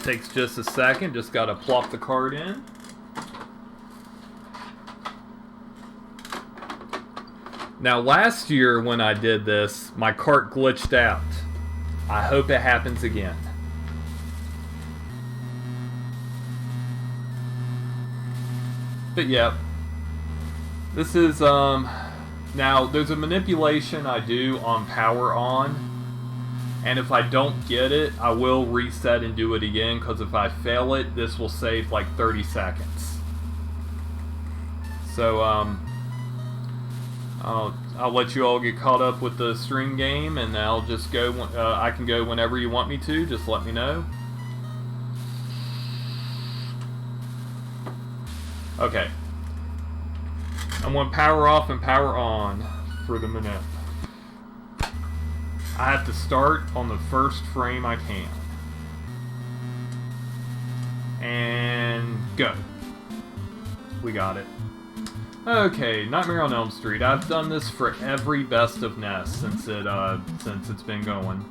Takes just a second, just gotta plop the card in. Now last year when I did this, my cart glitched out. I hope it happens again. But yeah, this is, now there's a manipulation I do on power on. And if I don't get it, I will reset and do it again, because if I fail it, this will save like 30 seconds. So, I'll let you all get caught up with the string game, and I'll just go, I can go whenever you want me to, just let me know. Okay. I'm going to power off and power on for the manip. I have to start on the first frame I can. And go. We got it. Okay, Nightmare on Elm Street. I've done this for every Best of NES since it's been going.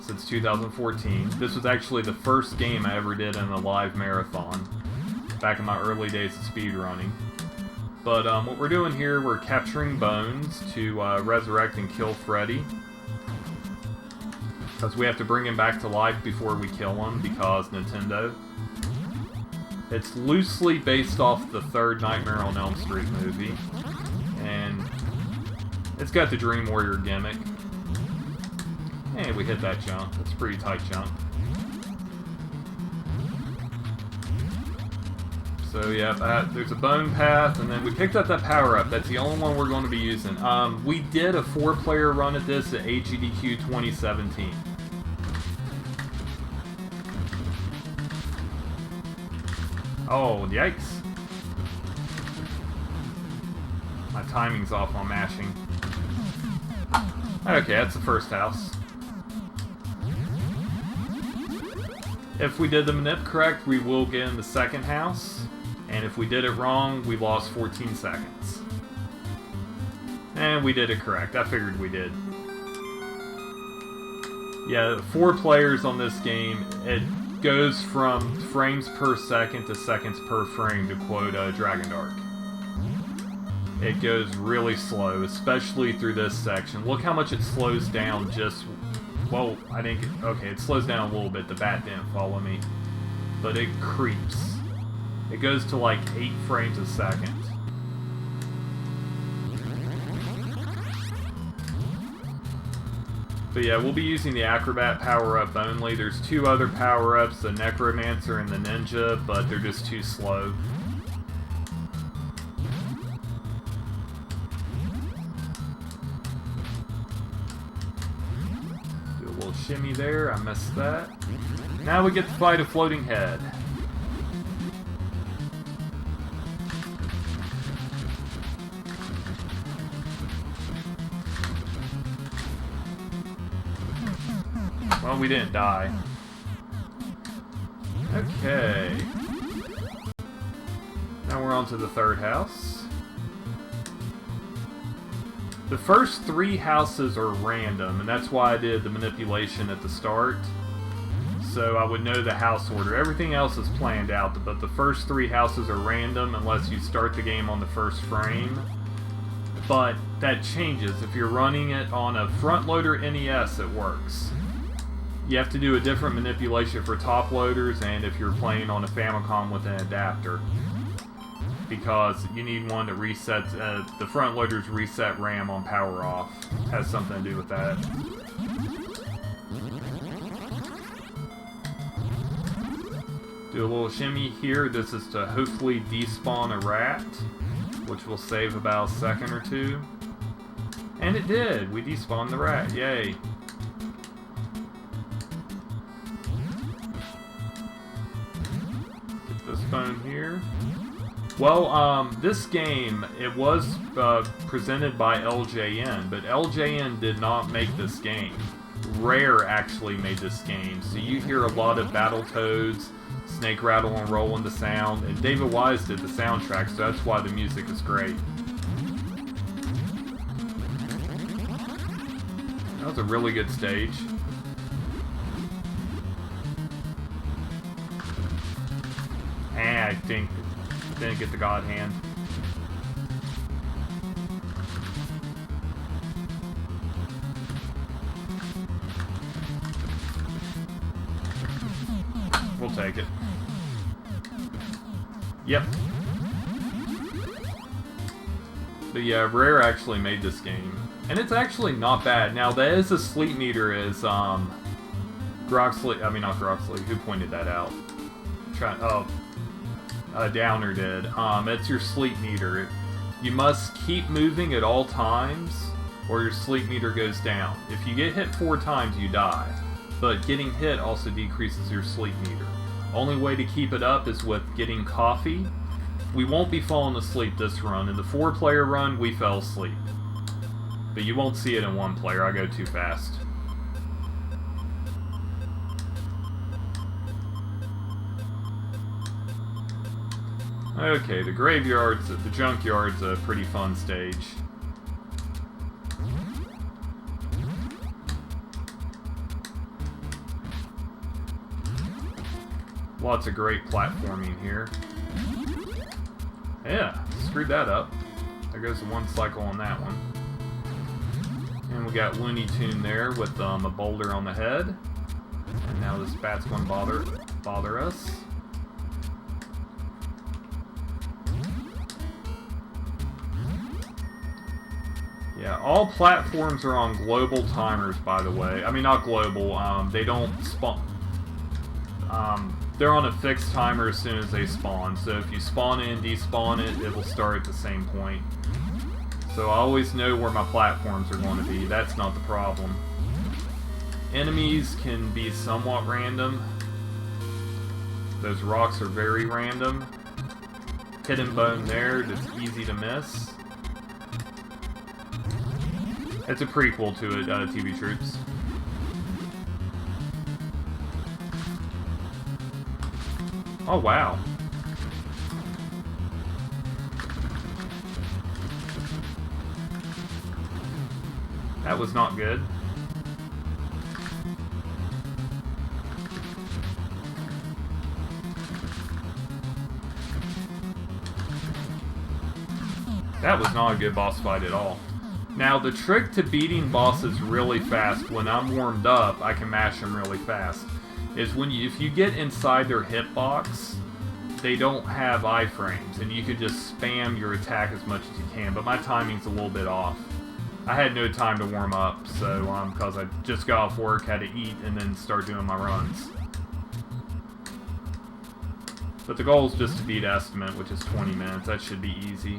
Since 2014. This was actually the first game I ever did in a live marathon. Back in my early days of speedrunning. But what we're doing here, we're capturing bones to resurrect and kill Freddy. Because we have to bring him back to life before we kill him, because Nintendo. It's loosely based off the third Nightmare on Elm Street movie. And it's got the Dream Warrior gimmick. And we hit that jump. It's a pretty tight jump. So yeah, there's a bone path, and then we picked up that power-up. That's the only one we're going to be using. We did a 4-player run at this at AGDQ 2017. Oh, yikes. My timing's off on mashing. Okay, that's the first house. If we did the manip correct, we will get in the second house. And if we did it wrong, we lost 14 seconds. And we did it correct. I figured we did. Yeah, 4 players on this game. It goes from frames per second to seconds per frame, to quote Dragon Dark. It goes really slow, especially through this section. Look how much it slows down just... Well, I think... Okay, it slows down a little bit. The bat didn't follow me. But it creeps. It goes to like 8 frames a second. But yeah, we'll be using the Acrobat power-up only. There's 2 other power-ups, the Necromancer and the Ninja, but they're just too slow. Do a little shimmy there, I missed that. Now we get to fight a floating head. Well, we didn't die. Okay. Now we're on to the third house. The first 3 houses are random, and that's why I did the manipulation at the start. So I would know the house order. Everything else is planned out, but the first 3 houses are random unless you start the game on the first frame. But that changes. If you're running it on a front-loader NES, it works. You have to do a different manipulation for top loaders, and if you're playing on a Famicom with an adapter. Because you need one that resets, the front loaders reset RAM on power off. Has something to do with that. Do a little shimmy here. This is to hopefully despawn a rat, which will save about a second or 2. And it did! We despawned the rat, yay! Phone here. Well, this game, it was presented by LJN, but LJN did not make this game. Rare actually made this game, so you hear a lot of Battletoads, Snake Rattle and Roll in the sound, and David Wise did the soundtrack, so that's why the music is great. That was a really good stage. I think didn't get the God Hand. We'll take it. Yep. But yeah, Rare actually made this game. And it's actually not bad. Now, there is a sleep meter, as, Groxley, I mean, not Groxley, who pointed that out? Downer did. It's your sleep meter. You must keep moving at all times, or your sleep meter goes down. If you get hit 4 times, you die. But getting hit also decreases your sleep meter. Only way to keep it up is with getting coffee. We won't be falling asleep this run. In the 4-player run, we fell asleep. But you won't see it in 1 player. I go too fast. Okay, the graveyard's, the junkyard's a pretty fun stage. Lots of great platforming here. Yeah, screwed that up. There goes the 1 cycle on that one. And we got Looney Tune there with a boulder on the head. And now this bat's going to bother us. Yeah, all platforms are on global timers, by the way. I mean, not global. They don't spawn. They're on a fixed timer as soon as they spawn. So if you spawn in, despawn it, it will start at the same point. So I always know where my platforms are going to be. That's not the problem. Enemies can be somewhat random. Those rocks are very random. Hidden bone there, just easy to miss. It's a prequel to it, TV Troops. Oh, wow. That was not good. That was not a good boss fight at all. Now, the trick to beating bosses really fast, when I'm warmed up, I can mash them really fast, is when if you get inside their hitbox, they don't have iframes, and you can just spam your attack as much as you can, but my timing's a little bit off. I had no time to warm up, so, because I just got off work, had to eat, and then start doing my runs. But the goal is just to beat Estimate, which is 20 minutes. That should be easy.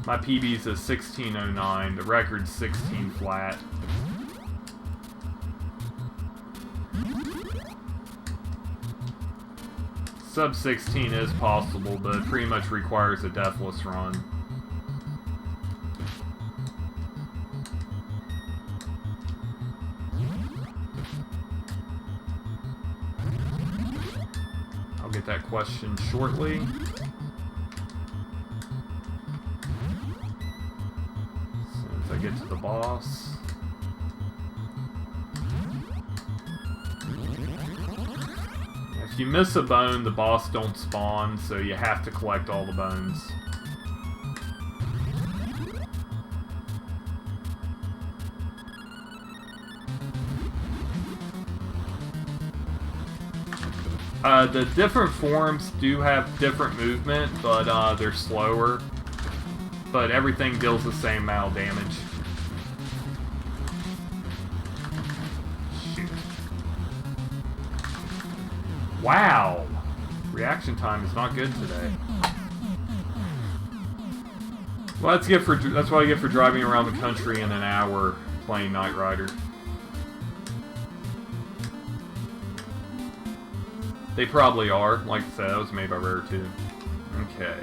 My PB's is 1609. The record's 16 flat. Sub 16 is possible, but it pretty much requires a deathless run. I'll get that question shortly. I get to the boss. If you miss a bone, the boss don't spawn, so you have to collect all the bones. The different forms do have different movement, but they're slower. But everything deals the same amount of damage. Shoot. Wow! Reaction time is not good today. Well, that's what I get for driving around the country in an hour playing Knight Rider. They probably are. Like I said, that was made by Rare too. Okay.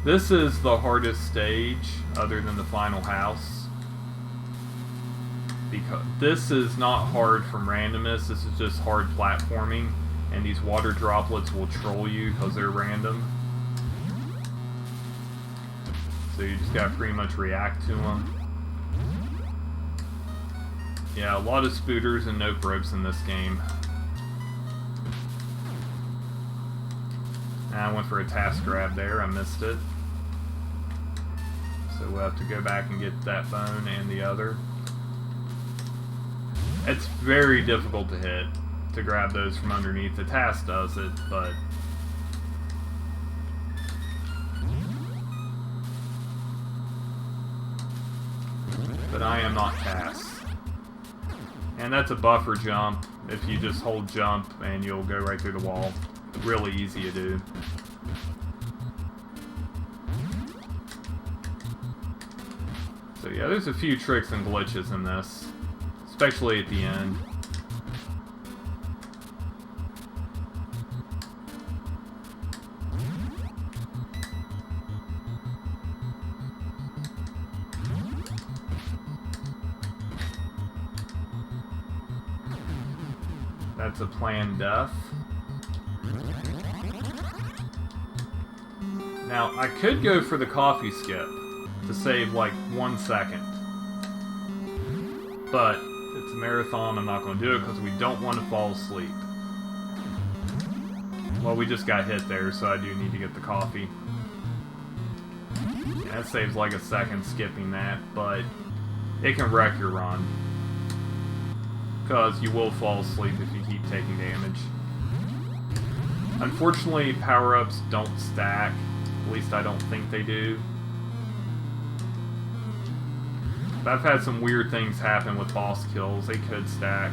This is the hardest stage, other than the final house. Because this is not hard from randomness, this is just hard platforming. And these water droplets will troll you because they're random. So you just gotta pretty much react to them. Yeah, a lot of spooters and nope ropes in this game. I went for a task grab there, I missed it. So we'll have to go back and get that bone and the other. It's very difficult to hit, to grab those from underneath. The task does it, but... I am not tasked. And that's a buffer jump. If you just hold jump and you'll go right through the wall. Really easy to do. So yeah, there's a few tricks and glitches in this. Especially at the end. That's a planned death. Now, I could go for the coffee skip to save like 1 second. But it's a marathon, I'm not going to do it because we don't want to fall asleep. Well, we just got hit there, so I do need to get the coffee. Yeah, that saves like a second skipping that, but it can wreck your run. Because you will fall asleep if you keep taking damage. Unfortunately, power-ups don't stack. At least I don't think they do. But I've had some weird things happen with boss kills. They could stack.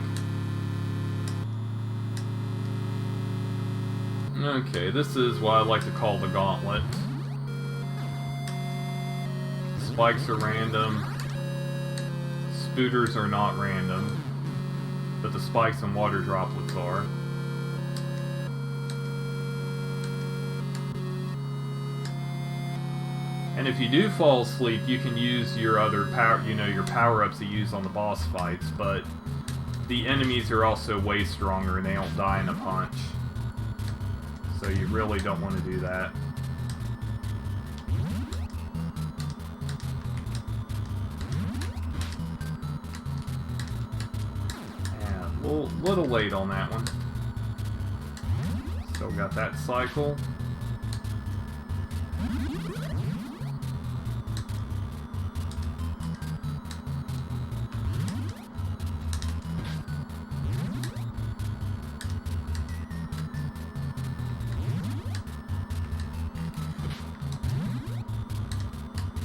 Okay, this is what I like to call the gauntlet. Spikes are random. Spooters are not random. But the spikes and water droplets are. And if you do fall asleep, you can use your other power, your power-ups that you use on the boss fights, but the enemies are also way stronger and they don't die in a punch. So you really don't want to do that. A little late on that one. Still got that cycle.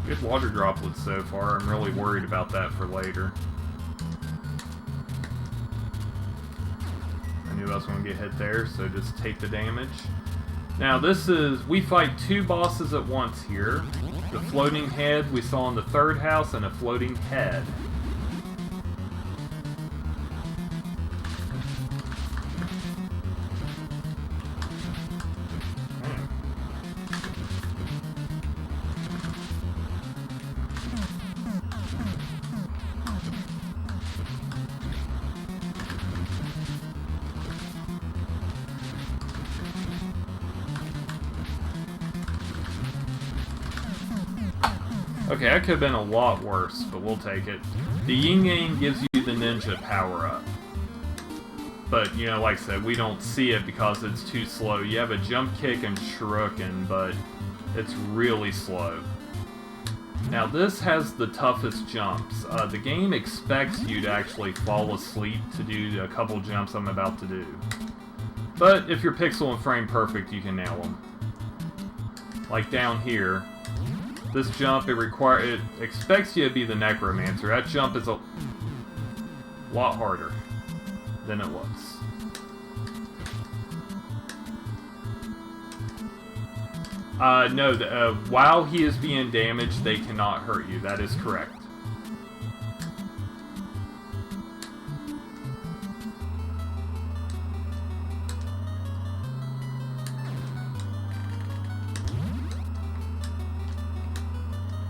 Good water droplets so far. I'm really worried about that for later. I was going to get hit there, so just take the damage. Now we fight 2 bosses at once here. The floating head we saw in the 3rd house, and a floating head. Okay, that could have been a lot worse, but we'll take it. The Yin Yang gives you the ninja power-up. But, like I said, we don't see it because it's too slow. You have a jump kick and shuriken, but it's really slow. Now, this has the toughest jumps. The game expects you to actually fall asleep to do a couple jumps I'm about to do. But if you're pixel and frame perfect, you can nail them. Like down here. This jump, it expects you to be the Necromancer. That jump is a lot harder than it looks. No, while he is being damaged, they cannot hurt you. That is correct.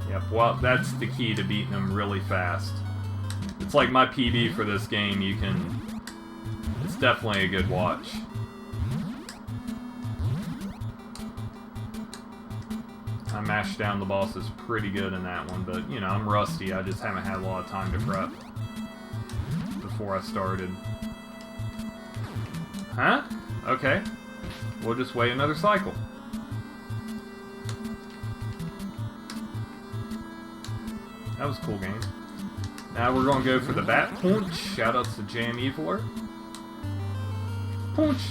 Yep, well, that's the key to beating them really fast. It's like my PB for this game, it's definitely a good watch. I mashed down the bosses pretty good in that one, but, I'm rusty, I just haven't had a lot of time to prep before I started. Huh? Okay. We'll just wait another cycle. That was a cool game. Now we're going to go for the Bat Punch. Shoutouts to Jam Eviler. Punch!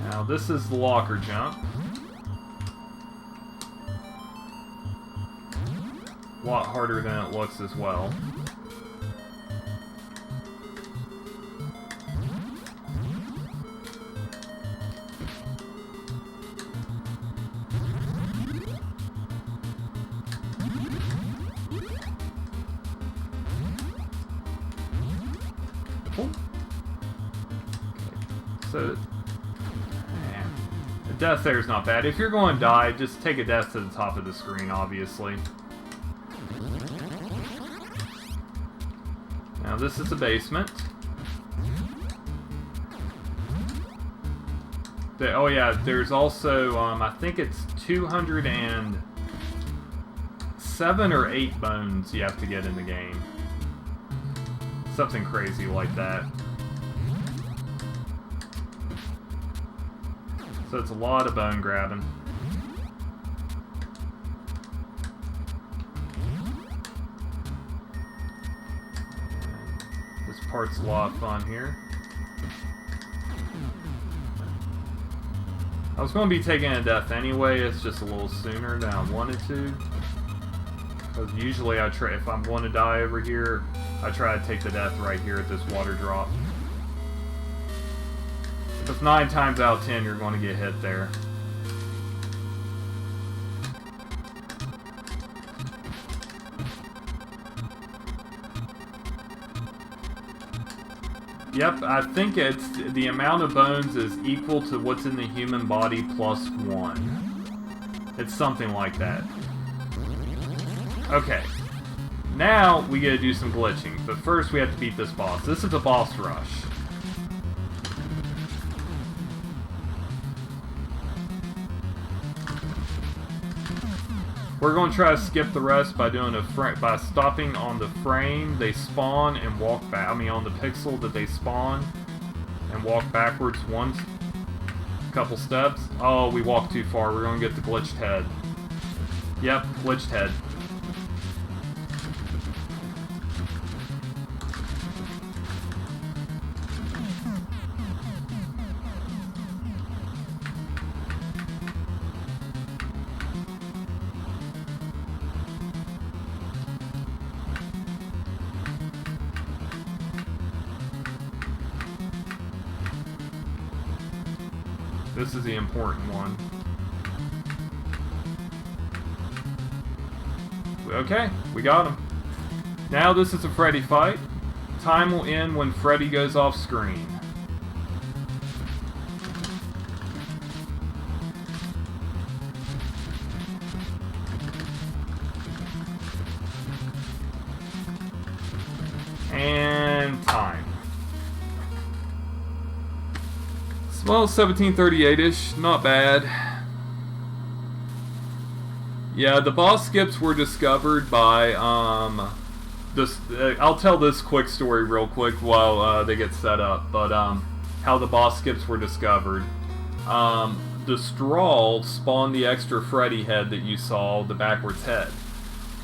Now this is the locker jump. A lot harder than it looks as well. Cool. So, the death there is not bad. If you're going to die, just take a death to the top of the screen, obviously. Now this is the basement. Oh yeah, there's also, I think it's 207 or 8 bones you have to get in the game. Something crazy like that. So it's a lot of bone grabbing. This part's a lot of fun here. I was going to be taking a death anyway, it's just a little sooner than I wanted to. Because usually I try, if I'm going to die over here, I try to take the death right here at this water drop. But 9 times out of 10 you're going to get hit there. Yep, I think it's the amount of bones is equal to what's in the human body plus 1. It's something like that. Okay. Now we gotta do some glitching, but first we have to beat this boss. This is a boss rush. We're going to try to skip the rest by doing by stopping on the frame they spawn and walk back. I mean, on the pixel that they spawn and walk backwards one couple steps. Oh, we walked too far. We're going to get the glitched head. Yep, glitched head. This is the important one. Okay, we got him. Now this is a Freddy fight. Time will end when Freddy goes off screen. And time. Well, 1738-ish, not bad. Yeah, the boss skips were discovered by, I'll tell this quick story real quick while they get set up, but how the boss skips were discovered. The Strawl spawned the extra Freddy head that you saw, the backwards head.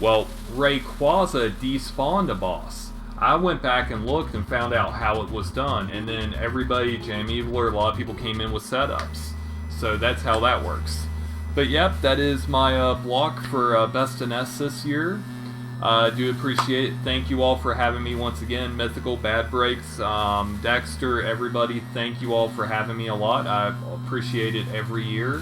Well, Rayquaza despawned a boss. I went back and looked and found out how it was done, and then everybody, Jam Eviler, a lot of people came in with setups. So that's how that works. But yep, that is my block for Best in NES this year. I do appreciate it. Thank you all for having me once again. Mythical, Bad Breaks, Dexter, everybody, thank you all for having me a lot. I appreciate it every year.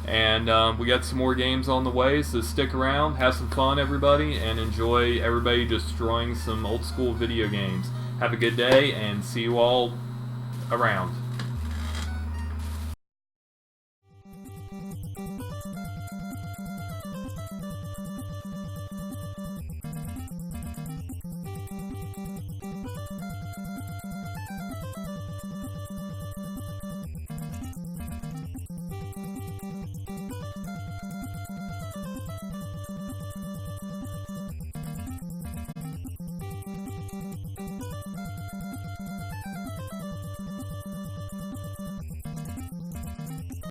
And we got some more games on the way, so stick around, have some fun everybody, and enjoy everybody destroying some old school video games. Have a good day, and see you all around.